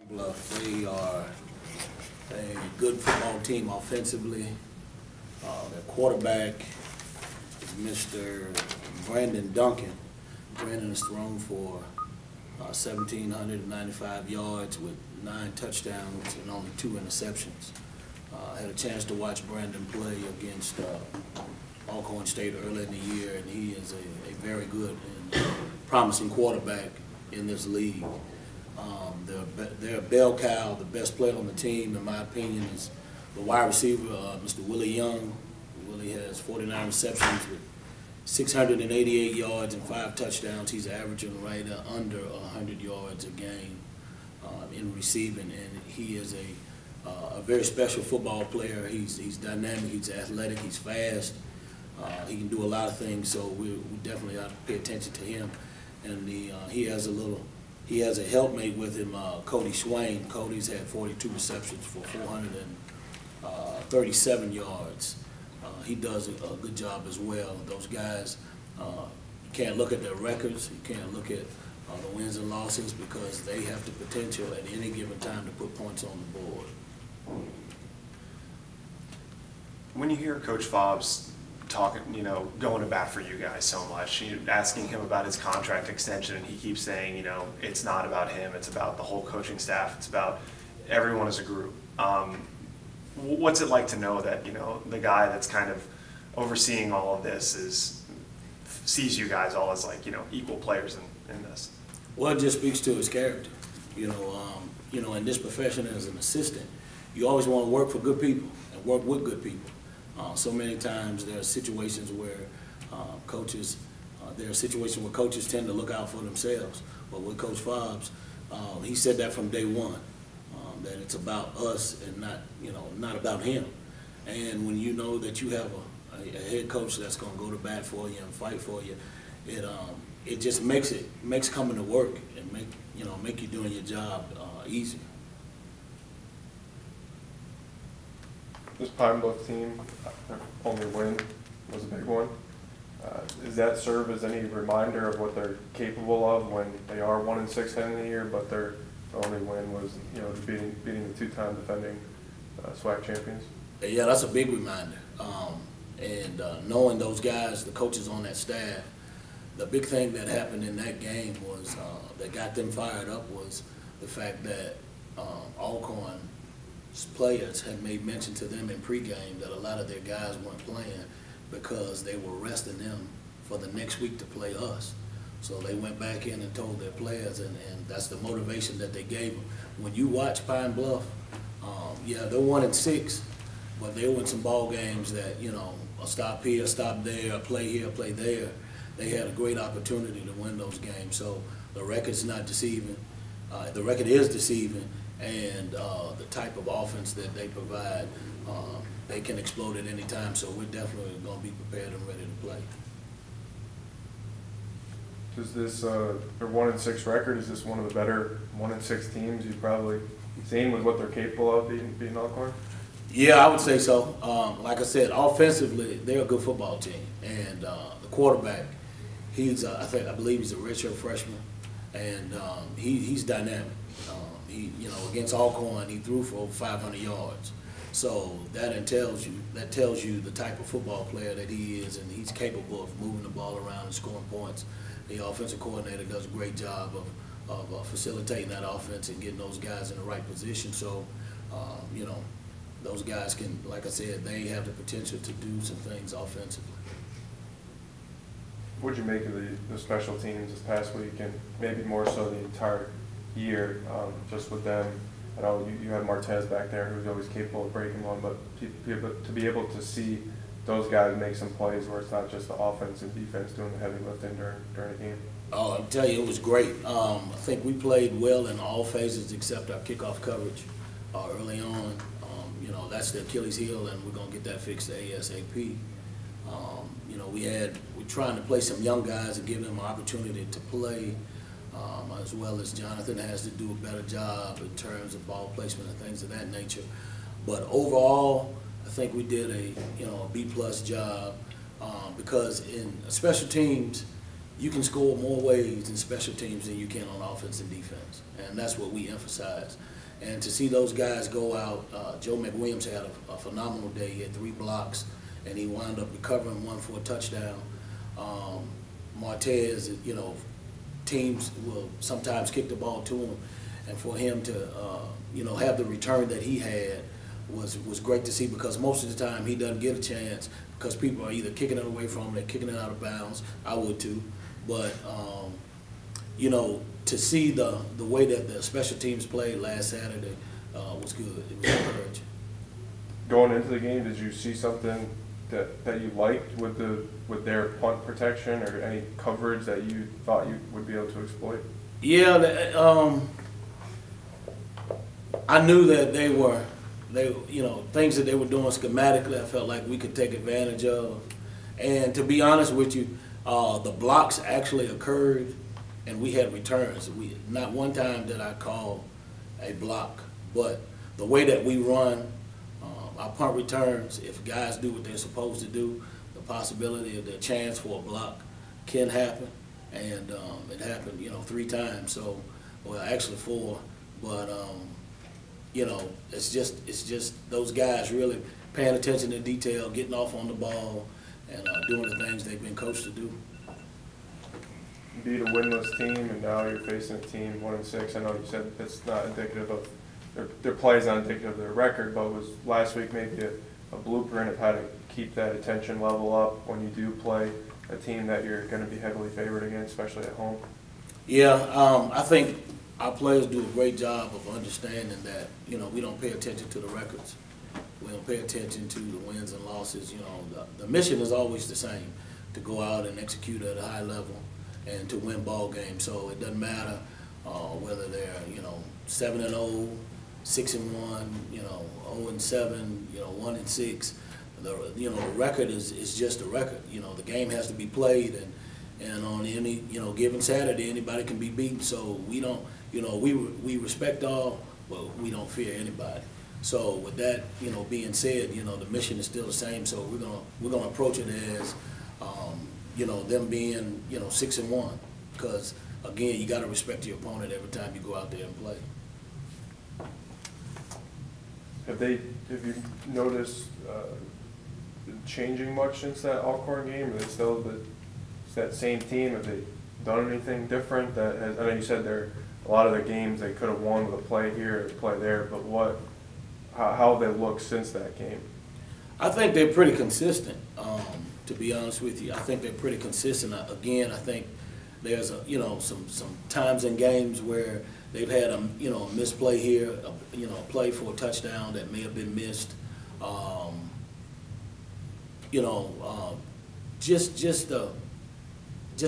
Bluff. They are a good football team offensively. Their quarterback is Mr. Brandon Duncan. Brandon has thrown for 1,795 yards with 9 touchdowns and only 2 interceptions. I had a chance to watch Brandon play against Alcorn State early in the year, and he is a very good and promising quarterback in this league. Their bell cow, the best player on the team, in my opinion, is the wide receiver, Mr. Willie Young. Willie has 49 receptions with 688 yards and 5 touchdowns. He's averaging right under 100 yards a game in receiving, and he is a very special football player. He's dynamic, he's athletic, he's fast. He can do a lot of things, so we definitely have to pay attention to him. And he has a helpmate with him, Cody Swain. Cody's had 42 receptions for 437 yards. He does a good job as well. Those guys, you can't look at their records, you can't look at the wins and losses, because they have the potential at any given time to put points on the board. When you hear Coach Fobbs talking, going to bat for you guys so much, asking him about his contract extension, and he keeps saying, it's not about him, it's about the whole coaching staff, it's about everyone as a group. What's it like to know that, the guy that's kind of overseeing all of this sees you guys all as equal players in this? Well, it just speaks to his character. In this profession as an assistant, you always want to work for good people and work with good people. So many times there are situations where coaches tend to look out for themselves. But with Coach Fobbs, he said that from day one, that it's about us and not about him. And when you know that you have a head coach that's going to go to bat for you and fight for you, it just makes coming to work and make you doing your job easier. This Pine Bluff team, their only win was a big one. Does that serve as any reminder of what they're capable of when they are 1-6 heading the year, but their only win was beating the 2-time defending SWAC champions? Yeah, that's a big reminder. Knowing those guys, the coaches on that staff, the big thing that happened in that game was that got them fired up was the fact that Alcorn players had made mention to them in pregame that a lot of their guys weren't playing because they were resting them for the next week to play us. So they went back in and told their players, and that's the motivation that they gave them. When you watch Pine Bluff, yeah, they're 1-6, but they win some ball games that, a stop here, a stop there, a play here, a play there. They had a great opportunity to win those games. So the record's not deceiving. The record is deceiving, and the type of offense that they provide, they can explode at any time. So we're definitely going to be prepared and ready to play. Does this their 1-6 record, is this one of the better 1-6 teams you've probably seen with what they're capable of being Alcorn? Yeah, I would say so. Like I said, offensively, they're a good football team, and the quarterback, I believe he's a redshirt freshman, and he's dynamic. Against Alcorn, he threw for over 500 yards. So that tells you the type of football player that he is, and he's capable of moving the ball around and scoring points. The offensive coordinator does a great job of facilitating that offense and getting those guys in the right position. So, those guys can, like I said, they have the potential to do some things offensively. What did you make of the special teams this past week, and maybe more so the entire year, just with them? I know you had Martez back there, who's always capable of breaking one, but to be able to see those guys make some plays where it's not just the offense and defense doing the heavy lifting during the game. Oh, I'll tell you, it was great. I think we played well in all phases except our kickoff coverage early on. That's the Achilles heel, and we're going to get that fixed ASAP. We're trying to play some young guys and give them an opportunity to play, as well as Jonathan has to do a better job in terms of ball placement and things of that nature. But overall, I think we did a B+ job, because in special teams, you can score more ways in special teams than you can on offense and defense, and that's what we emphasize. And to see those guys go out, Joe McWilliams had a phenomenal day. He had 3 blocks, and he wound up recovering 1 for a touchdown. Martez, you know, teams will sometimes kick the ball to him, and for him to, you know, have the return that he had was great to see, because most of the time he doesn't get a chance because people are either kicking it away from him, they're kicking it out of bounds. I would too, but you know, to see the way that the special teams played last Saturday was good. It was encouraging. Going into the game, did you see something that you liked with their punt protection, or any coverage that you thought you would be able to exploit? Yeah, I knew that they you know, things that they were doing schematically, I felt like we could take advantage of. And to be honest with you, the blocks actually occurred, and we had returns. Not one time did I call a block, but the way that we run our punt returns, if guys do what they're supposed to do, the possibility of the chance for a block can happen, and it happened, you know, 3 times. So, well, actually 4, but you know, it's just those guys really paying attention to detail, getting off on the ball, and doing the things they've been coached to do. You beat a winless team, and now you're facing a team 1-6. I know you said that's not indicative of their play is not indicative of their record, but was last week maybe a blueprint of how to keep that attention level up when you do play a team that you're going to be heavily favored against, especially at home? Yeah, I think our players do a great job of understanding that, you know, we don't pay attention to the records. We don't pay attention to the wins and losses. You know, the mission is always the same, to go out and execute at a high level and to win ball games. So it doesn't matter whether they're, you know, 7-0, 6-1, you know, 0-7, you know, 1-6. You know, the record is just a record. You know, the game has to be played, and on any, you know, given Saturday, anybody can be beaten. So we don't, you know, we respect all, but we don't fear anybody. So with that, you know, being said, you know, the mission is still the same. So we're gonna approach it as, you know, them being, you know, 6-1, because again, you got to respect your opponent every time you go out there and play. Have you noticed changing much since that Alcorn game? Are they still that same team? Have they done anything different? I know you said a lot of the games they could have won with a play here or a play there, but how have they looked since that game? I think they're pretty consistent. To be honest with you, I think they're pretty consistent. Again, I think there's you know, some times in games where they've had a, you know, a misplay here, you know, a play for a touchdown that may have been missed. You know, just the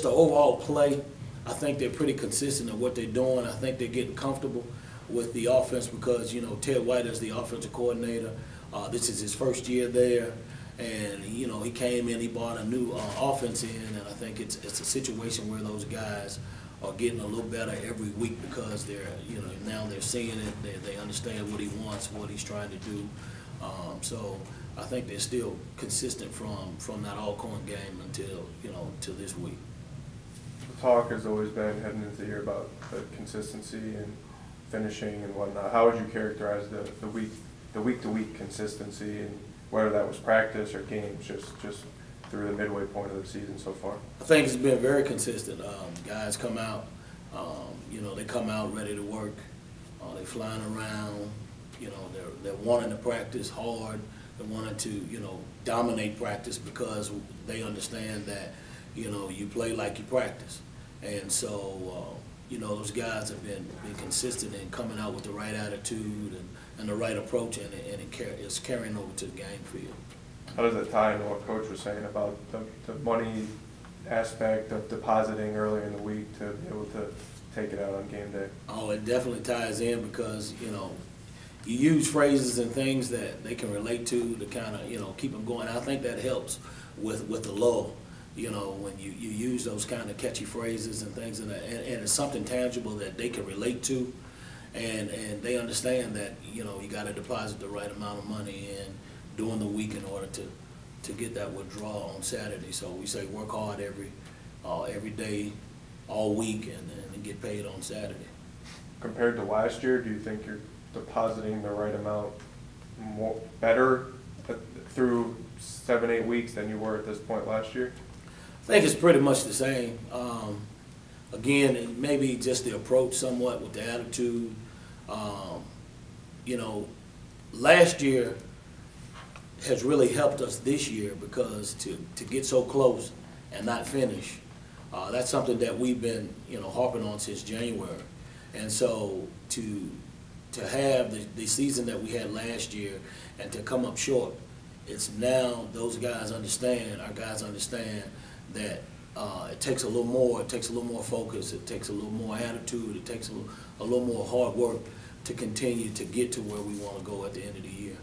overall play. I think they're pretty consistent in what they're doing. I think they're getting comfortable with the offense because, you know, Ted White is the offensive coordinator. This is his first year there, and you know, he came in, he brought a new offense in, and I think it's a situation where those guys are getting a little better every week because they're, you know, now they're seeing it, they understand what he wants, what he's trying to do. So I think they're still consistent from that Alcorn game until, you know, to this week. The talk has always been heading into the year about the consistency and finishing and whatnot. How would you characterize the week-to-week consistency, and whether that was practice or games, just through the midway point of the season so far? I think it's been very consistent. Guys come out, you know, they come out ready to work. They're flying around. You know, they're wanting to practice hard. They're wanting to, you know, dominate practice because they understand that, you know, you play like you practice. And so, you know, those guys have been consistent in coming out with the right attitude and the right approach, and it's carrying over to the game field. How does that tie into what Coach was saying about the money aspect of depositing earlier in the week to be able to take it out on game day? Oh, it definitely ties in because, you know, you use phrases and things that they can relate to kind of, you know, keep them going. I think that helps with the lull, you know, when you use those kind of catchy phrases and things, and it's something tangible that they can relate to, and they understand that, you know, you got to deposit the right amount of money in during the week in order to get that withdrawal on Saturday. So we say work hard every day, all week, and get paid on Saturday. Compared to last year, do you think your depositing the right amount better through 7-8 weeks than you were at this point last year? I think it's pretty much the same. Again, it may be just the approach somewhat with the attitude. You know, last year has really helped us this year because to get so close and not finish, that's something that we've been, you know, harping on since January. And so to have the season that we had last year and to come up short, it's now those guys understand, our guys understand that it takes a little more, it takes a little more focus, it takes a little more attitude, it takes a little more hard work to continue to get to where we want to go at the end of the year.